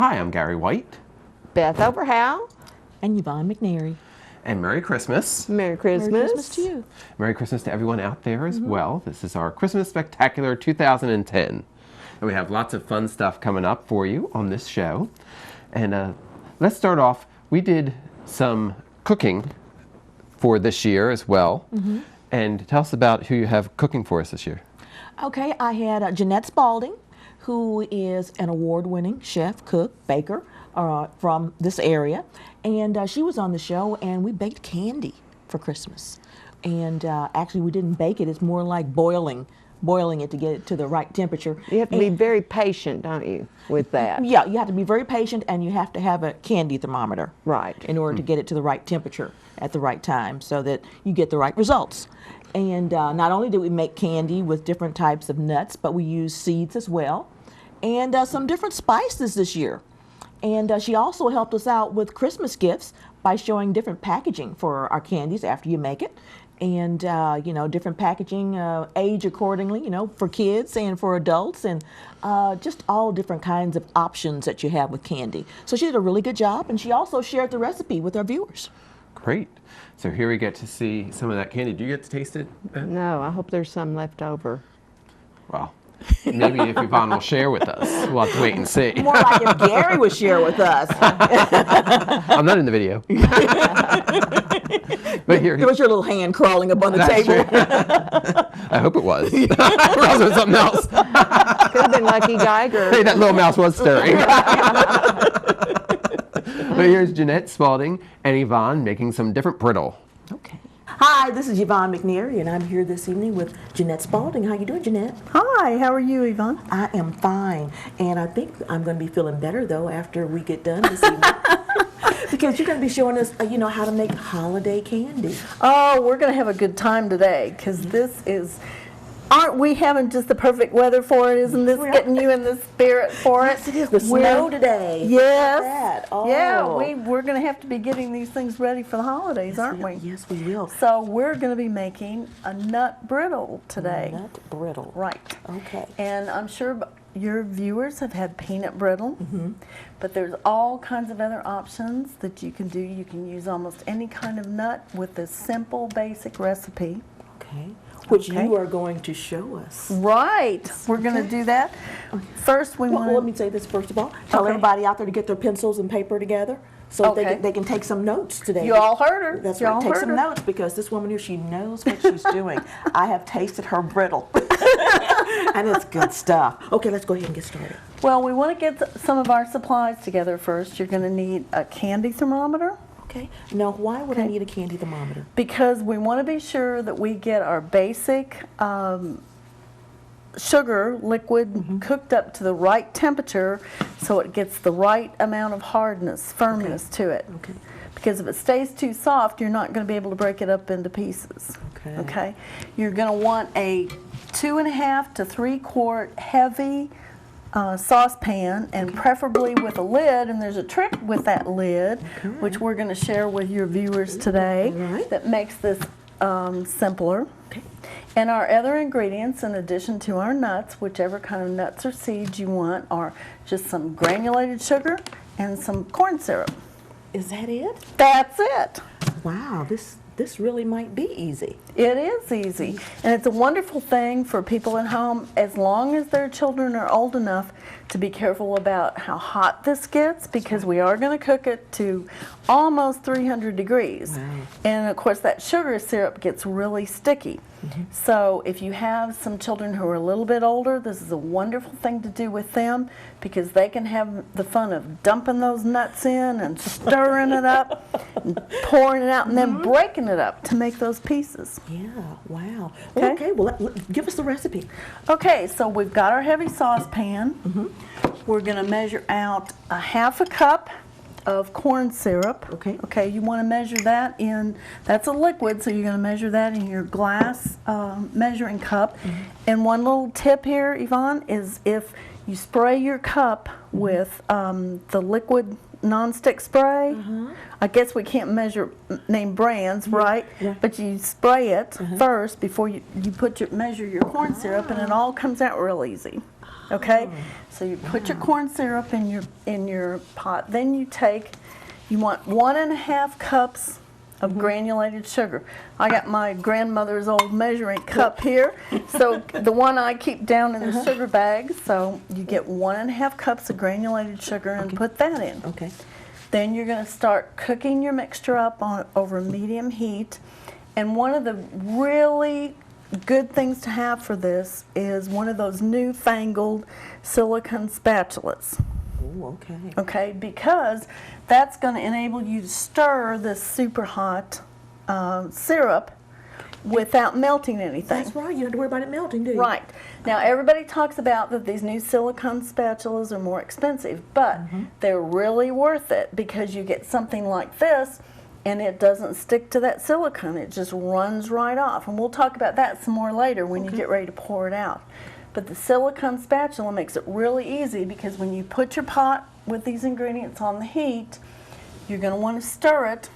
Hi, I'm Gary White. Beth Overhow. And Yvonne McNary. And Merry Christmas. Merry Christmas. Merry Christmas to you. Merry Christmas to everyone out there as well. This is our Christmas Spectacular 2010. And we have lots of fun stuff coming up for you on this show. And let's start off. We did some cooking for this year as well. And tell us about who you have cooking for us this year. Okay, I had Jeanette Spalding, who is an award-winning chef, cook, baker from this area. And she was on the show, and we baked candy for Christmas. And actually, we didn't bake it. It's more like boiling it to get it to the right temperature. You have to be very patient, don't you, with that? Yeah, you have to be very patient, and you have to have a candy thermometer. Right. In order to get it to the right temperature at the right time so that you get the right results. And not only did we make candy with different types of nuts, but we used seeds as well, and some different spices this year. And she also helped us out with Christmas gifts by showing different packaging for our candies after you make it. And, you know, different packaging, age accordingly, you know, for kids and for adults, and just all different kinds of options that you have with candy. So she did a really good job, and she also shared the recipe with our viewers. Great. So here we get to see some of that candy. Do you get to taste it, Beth? No, I hope there's some left over. Well, maybe if Yvonne will share with us. We'll have to wait and see. More like if Gary would share with us. I'm not in the video. But here, There was your little hand crawling up on the that's table. true. I hope it was. Or else it was something else. Could have been Lucky Geiger. Hey, that little mouse was stirring. But here's Jeanette Spalding and Yvonne making some different brittle. Okay. Hi, this is Yvonne McNary, and I'm here this evening with Jeanette Spalding. How you doing, Jeanette? Hi, how are you, Yvonne? I am fine, and I think I'm going to be feeling better, though, after we get done this evening. Because you're going to be showing us, you know, how to make holiday candy. Oh, we're going to have a good time today because this is, aren't we having just the perfect weather for it? Isn't this getting you in the spirit for it? Yes, it is. The snow today. Yes. That. Oh. Yeah, we're going to have to be getting these things ready for the holidays, aren't we? Yes, we will. So we're going to be making a nut brittle today. Nut brittle. Right. Okay. And I'm sure your viewers have had peanut brittle, but there's all kinds of other options that you can do. You can use almost any kind of nut with this simple, basic recipe. Okay. Which Okay. you are going to show us. Right. We're going to do that. First, we Well, let want me say this first of all. Tell Okay. everybody out there to get their pencils and paper together so Okay. they can take some notes today. You all heard her. That's You right. all Take heard some her. notes because this woman here, she knows what she's doing. I have tasted her brittle. And it's good stuff. Okay, let's go ahead and get started. Well, we want to get some of our supplies together first. You're going to need a candy thermometer Okay. Now, why would I Okay. need a candy thermometer? because we want to be sure that we get our basic sugar liquid cooked up to the right temperature so it gets the right amount of hardness, firmness to it. Okay. Because if it stays too soft, you're not going to be able to break it up into pieces. Okay. Okay. You're going to want a 2.5 to 3 quart heavy saucepan, and preferably with a lid. And there's a trick with that lid, which we're going to share with your viewers today, Alright. that makes this simpler. Okay. And our other ingredients, in addition to our nuts, whichever kind of nuts or seeds you want, are just some granulated sugar and some corn syrup. Is that it? That's it. Wow, this really might be easy. It is easy, and it's a wonderful thing for people at home as long as their children are old enough to be careful about how hot this gets, because we are going to cook it to almost 300 degrees. Wow. And of course that sugar syrup gets really sticky. So if you have some children who are a little bit older, this is a wonderful thing to do with them, because they can have the fun of dumping those nuts in and stirring it up and pouring it out and then breaking it up to make those pieces. Yeah, wow. Okay. Okay, well, give us the recipe. Okay, so we've got our heavy saucepan. We're going to measure out a 1/2 cup of corn syrup. Okay. Okay, you want to measure that in, that's a liquid, so you're going to measure that in your glass measuring cup. And one little tip here, Yvonne, is if you spray your cup with the liquid nonstick spray, I guess we can't name brands, right? Yeah. But you spray it first before you measure your corn syrup, and it all comes out real easy. Okay, so you put your corn syrup in your pot. Then you want 1.5 cups of granulated sugar. I got my grandmother's old measuring cup here, so the one I keep down in the sugar bag. So you get 1.5 cups of granulated sugar and put that in. Okay. Then you're going to start cooking your mixture up over medium heat. And one of the really good things to have for this is one of those newfangled silicone spatulas. Ooh, okay. Okay, because that's going to enable you to stir this super hot syrup without melting anything. That's right. You don't have to worry about it melting, do you? Right. Now, everybody talks about that these new silicone spatulas are more expensive, but they're really worth it because you get something like this and it doesn't stick to that silicone. It just runs right off. And we'll talk about that some more later when you get ready to pour it out. But the silicone spatula makes it really easy because when you put your pot with these ingredients on the heat, you're going to want to stir it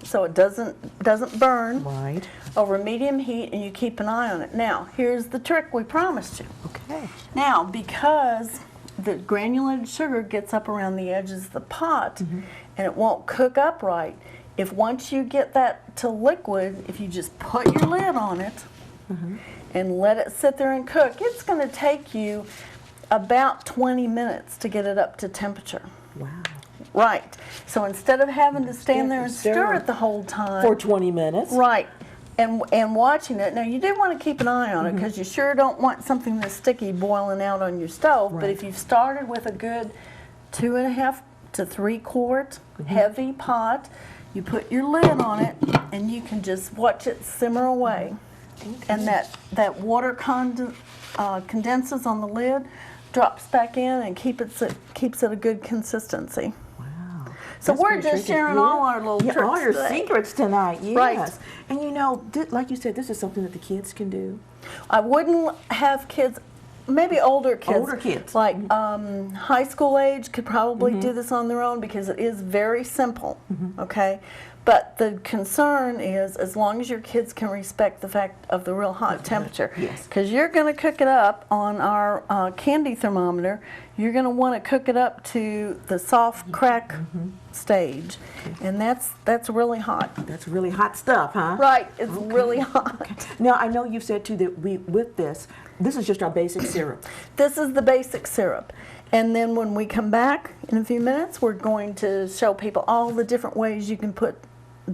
so it doesn't burn Right. over medium heat, and you keep an eye on it. Now, here's the trick we promised you. Okay. Now, because the granulated sugar gets up around the edges of the pot and it won't cook up right, if once you get that to liquid, if you just put your lid on it and let it sit there and cook, it's going to take you about 20 minutes to get it up to temperature. Wow. Right. So instead of having to stand there and stir it the whole time. For 20 minutes. Right. And watching it. Now, you do want to keep an eye on it because you sure don't want something that's sticky boiling out on your stove. But if you've started with a good 2.5 to 3 quart heavy pot, you put your lid on it and you can just watch it simmer away. And that water condenses on the lid, drops back in, and keeps it a good consistency. Wow. So That's we're pretty just tricky. sharing Yeah. all our little Yeah, tricks all your today. secrets tonight. Yes. Right. And you know, like you said, this is something that the kids can do. I wouldn't have kids, maybe older kids. Older kids. Like high school age could probably do this on their own because it is very simple, okay? But the concern is as long as your kids can respect the fact of the real hot temperature. Yes. Because you're going to cook it up on our candy thermometer. You're going to want to cook it up to the soft crack stage. And that's really hot. That's really hot stuff, huh? Right, it's really hot. Now, I know you've said too that with this is just our basic syrup. This is the basic syrup. And then when we come back in a few minutes, we're going to show people all the different ways you can put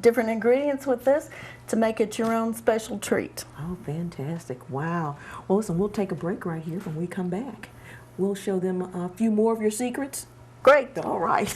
different ingredients with this to make it your own special treat. Oh, fantastic. Wow. Well, listen, we'll take a break right here when we come back. We'll show them a few more of your secrets. Great. All right.